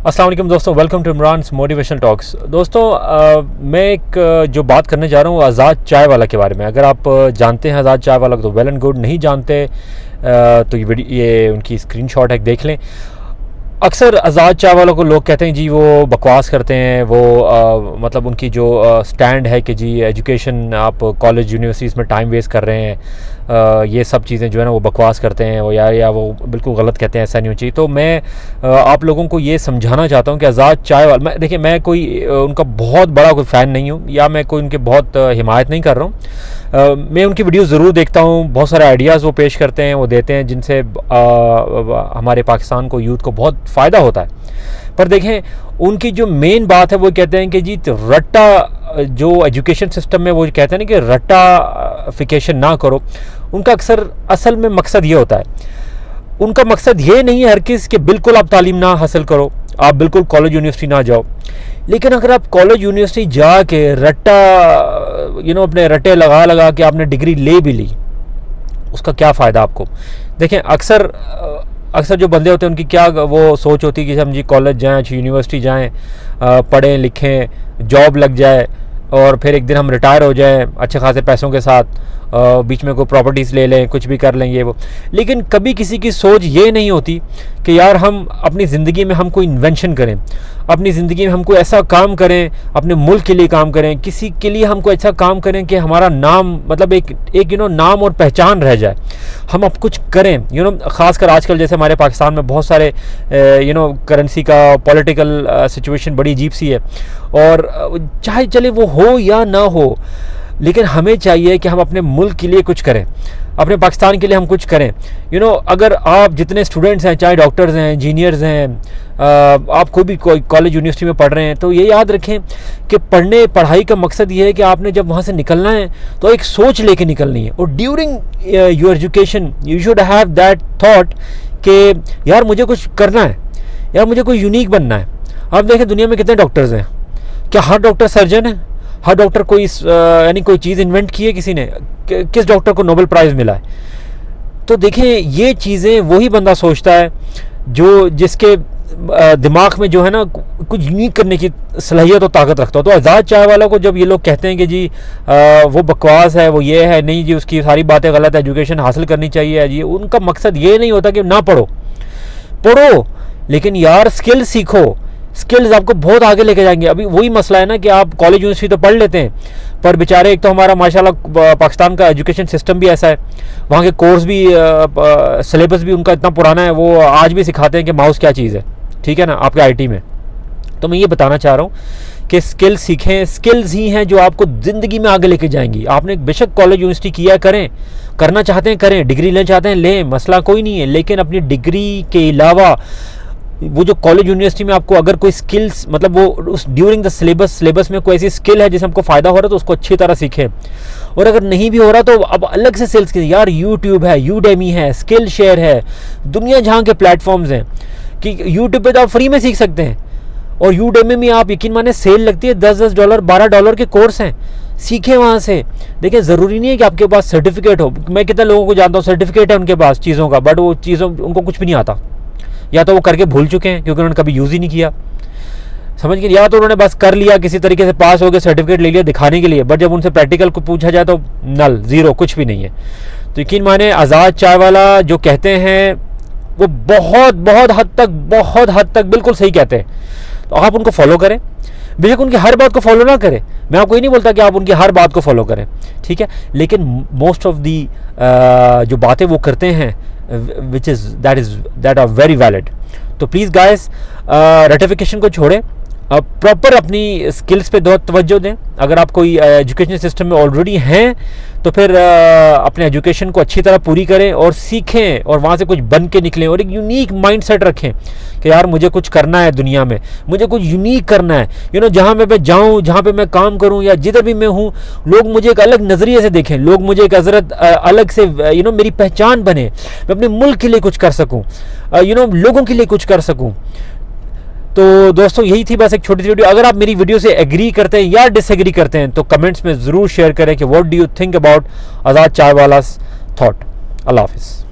अस्सलाम वालेकुम दोस्तों, welcome to Imran's motivational talks. दोस्तों मैं एक जो बात करने जा रहा हूँ आज़ाद चाय वाला के बारे में। अगर आप जानते हैं आज़ाद चाय वाला तो वेल एंड गुड, नहीं जानते तो ये उनकी स्क्रीनशॉट है, देख लें। अक्सर आज़ाद चाय वालों को लोग कहते हैं जी वो बकवास करते हैं, वो मतलब उनकी जो स्टैंड है कि जी एजुकेशन आप कॉलेज यूनिवर्सिटीज़ में टाइम वेस्ट कर रहे हैं, ये सब चीज़ें जो है ना वो बकवास करते हैं वो या वो बिल्कुल गलत कहते हैं, ऐसा नहीं होना चाहिए। तो मैं आप लोगों को ये समझाना चाहता हूँ कि आज़ाद चाय वाला, देखिए मैं कोई उनका बहुत बड़ा कोई फ़ैन नहीं हूँ या मैं कोई उनके बहुत हिमायत नहीं कर रहा हूँ। मैं उनकी वीडियो ज़रूर देखता हूँ, बहुत सारे आइडियाज़ वो पेश करते हैं, वो देते हैं जिनसे हमारे पाकिस्तान को, यूथ को बहुत फ़ायदा होता है। पर देखें उनकी जो मेन बात है वो कहते हैं कि जी रट्टा जो एजुकेशन सिस्टम में, वो कहते हैं ना कि रट्टाफिकेशन ना करो। उनका असल में मकसद ये होता है, उनका मकसद ये नहीं है हर किस कि बिल्कुल आप तालीम ना हासिल करो, आप बिल्कुल कॉलेज यूनिवर्सिटी ना जाओ। लेकिन अगर आप कॉलेज यूनिवर्सिटी जा के रट्टा अपने रट्टे लगा के आपने डिग्री ले भी ली, उसका क्या फ़ायदा आपको। देखें अक्सर जो बंदे होते हैं उनकी क्या वो सोच होती है कि हम जी कॉलेज जाएं, अच्छी यूनिवर्सिटी जाएं, पढ़ें लिखें, जॉब लग जाए और फिर एक दिन हम रिटायर हो जाएं अच्छे खासे पैसों के साथ, बीच में कोई प्रॉपर्टीज़ ले लें, कुछ भी कर लें ये वो। लेकिन कभी किसी की सोच ये नहीं होती कि यार हम अपनी ज़िंदगी में हम कोई इन्वेंशन करें, अपनी ज़िंदगी में हम कोई ऐसा काम करें, अपने मुल्क के लिए काम करें, किसी के लिए हम कोई ऐसा काम करें कि हमारा नाम मतलब एक नाम और पहचान रह जाए, हम अब कुछ करें। ख़ासकर आजकल जैसे हमारे पाकिस्तान में बहुत सारे करेंसी का पॉलिटिकल सिचुएशन बड़ी अजीब सी है, और चाहे चले वो हो या ना हो, लेकिन हमें चाहिए कि हम अपने मुल्क के लिए कुछ करें, अपने पाकिस्तान के लिए हम कुछ करें। अगर आप जितने स्टूडेंट्स हैं, चाहे डॉक्टर्स हैं, इंजीनियर्स हैं, आप कोई भी कॉलेज यूनिवर्सिटी में पढ़ रहे हैं, तो ये याद रखें कि पढ़ाई का मकसद ये है कि आपने जब वहाँ से निकलना है तो एक सोच लेके निकलनी है। और during your education you should have that thought कि यार मुझे कुछ करना है, यार मुझे कोई यूनिक बनना है। आप देखें दुनिया में कितने डॉक्टर्स हैं, क्या हर डॉक्टर सर्जन है? हर डॉक्टर कोई कोई चीज़ इन्वेंट की है किसी ने? किस डॉक्टर को नोबेल प्राइज़ मिला है? तो देखें ये चीज़ें वही बंदा सोचता है जो जिसके दिमाग में जो है ना कुछ यूनिक करने की सलाहियत और ताकत रखता हो। तो आज़ाद चाय वाला को जब ये लोग कहते हैं कि जी वो बकवास है, वो ये है, नहीं जी उसकी सारी बातें गलत है, एजुकेशन हासिल करनी चाहिए जी, उनका मकसद ये नहीं होता कि ना पढ़ो, लेकिन यार स्किल सीखो। स्किल्स आपको बहुत आगे लेके जाएंगे। अभी वही मसला है ना कि आप कॉलेज यूनिवर्सिटी तो पढ़ लेते हैं, पर बेचारे एक तो हमारा माशाल्लाह पाकिस्तान का एजुकेशन सिस्टम भी ऐसा है, वहाँ के कोर्स भी सिलेबस भी उनका इतना पुराना है, वो आज भी सिखाते हैं कि माउस क्या चीज़ है, ठीक है ना, आपके आईटी में। तो मैं ये बताना चाह रहा हूँ कि स्किल सीखें, स्किल्स ही हैं जो आपको ज़िंदगी में आगे लेके जाएंगी। आपने बेशक कॉलेज यूनिवर्सिटी किया करें, करना चाहते हैं करें, डिग्री लेना चाहते हैं लें, मसला कोई नहीं है, लेकिन अपनी डिग्री के अलावा वो जो कॉलेज यूनिवर्सिटी में आपको अगर कोई स्किल्स मतलब वो उस ड्यूरिंग द सिलेबस में कोई ऐसी स्किल है जिससे हमको फ़ायदा हो रहा है तो उसको अच्छी तरह सीखें। और अगर नहीं भी हो रहा तो अब अलग से स्किल्स यार यूट्यूब है, यूडेमी है, स्किल शेयर है, दुनिया जहाँ के प्लेटफॉर्म्स हैं कि यूट्यूब पे तो आप फ्री में सीख सकते हैं, और यूडेमी में आप यकीन माने सेल लगती है, $10 $12 के कोर्स हैं, सीखें वहाँ से। देखिए ज़रूरी नहीं है कि आपके पास सर्टिफिकेट हो। मैं कितने लोगों को जानता हूँ सर्टिफिकेट है उनके पास चीज़ों का, बट वो चीज़ों उनको कुछ भी नहीं आता, या तो वो करके भूल चुके हैं क्योंकि उन्होंने कभी यूज़ ही नहीं किया, समझ गए, या तो उन्होंने बस कर लिया, किसी तरीके से पास हो गए, सर्टिफिकेट ले लिया दिखाने के लिए, बट जब उनसे प्रैक्टिकल को पूछा जाए तो नल, ज़ीरो, कुछ भी नहीं है। तो यकीन माने आज़ाद चाय वाला जो कहते हैं वो बहुत हद तक बिल्कुल सही कहते हैं। तो आप उनको फॉलो करें, बेशक उनकी हर बात को फॉलो ना करें, मैं आपको ये नहीं बोलता कि आप उनकी हर बात को फॉलो करें, ठीक है, लेकिन मोस्ट ऑफ दी जो बातें वो करते हैं that are very valid। तो प्लीज़ गाइस रटिफिकेशन को छोड़ें, प्रॉपर अपनी स्किल्स पे तवज्जो दें। अगर आप कोई एजुकेशन सिस्टम में ऑलरेडी हैं तो फिर अपने एजुकेशन को अच्छी तरह पूरी करें और सीखें और वहाँ से कुछ बन के निकलें, और एक यूनिक माइंडसेट रखें कि यार मुझे कुछ करना है दुनिया में, मुझे कुछ यूनिक करना है। जहाँ मैं जाऊँ, जहाँ पे मैं काम करूँ या जिधर भी मैं हूँ, लोग मुझे एक अलग नज़रिए से देखें, लोग मुझे एक अलग से मेरी पहचान बने, मैं अपने मुल्क के लिए कुछ कर सकूँ, लोगों के लिए कुछ कर सकूँ। तो दोस्तों यही थी बस एक छोटी सी वीडियो। अगर आप मेरी वीडियो से एग्री करते हैं या डिसएग्री करते हैं तो कमेंट्स में ज़रूर शेयर करें कि what do you think about Azad chai wala thought. अल्लाह हाफिज़।